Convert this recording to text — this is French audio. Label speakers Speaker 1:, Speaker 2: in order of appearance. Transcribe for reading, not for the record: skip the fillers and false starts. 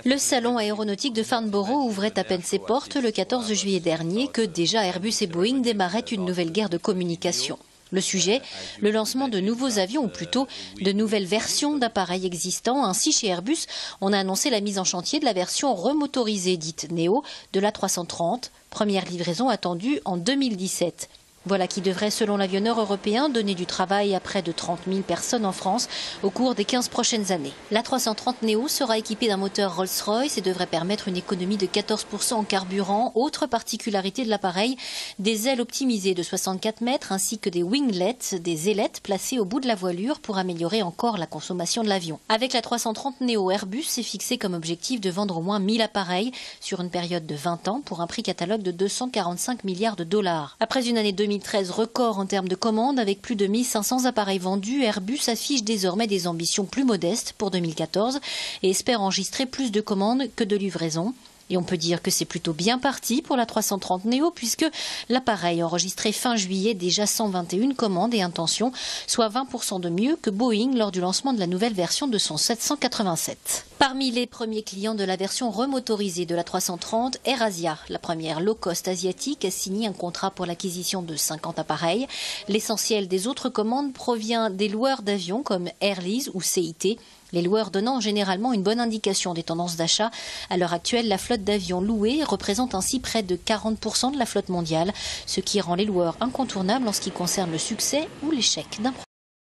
Speaker 1: Le salon aéronautique de Farnborough ouvrait à peine ses portes le 14 juillet dernier que déjà Airbus et Boeing démarraient une nouvelle guerre de communication. Le sujet, le lancement de nouveaux avions, ou plutôt de nouvelles versions d'appareils existants. Ainsi, chez Airbus, on a annoncé la mise en chantier de la version remotorisée dite Neo de l'A330, première livraison attendue en 2017. Voilà qui devrait, selon l'avionneur européen, donner du travail à près de 30 000 personnes en France au cours des 15 prochaines années. L'A330 Neo sera équipé d'un moteur Rolls-Royce et devrait permettre une économie de 14% en carburant. Autre particularité de l'appareil, des ailes optimisées de 64 mètres ainsi que des winglets, des ailettes placées au bout de la voilure pour améliorer encore la consommation de l'avion. Avec l'A330 Neo, Airbus s'est fixé comme objectif de vendre au moins 1000 appareils sur une période de 20 ans pour un prix catalogue de 245 milliards de dollars. Après une année 2013 record en termes de commandes avec plus de 1500 appareils vendus, Airbus affiche désormais des ambitions plus modestes pour 2014 et espère enregistrer plus de commandes que de livraisons. Et on peut dire que c'est plutôt bien parti pour l'A330 Neo puisque l'appareil a enregistré fin juillet déjà 121 commandes et intentions, soit 20% de mieux que Boeing lors du lancement de la nouvelle version de son 787. Parmi les premiers clients de la version remotorisée de l'A330, AirAsia, la première low-cost asiatique, a signé un contrat pour l'acquisition de 50 appareils. L'essentiel des autres commandes provient des loueurs d'avions comme Airlease ou CIT. Les loueurs donnant généralement une bonne indication des tendances d'achat. À l'heure actuelle, la flotte d'avions loués représente ainsi près de 40% de la flotte mondiale, ce qui rend les loueurs incontournables en ce qui concerne le succès ou l'échec d'un projet.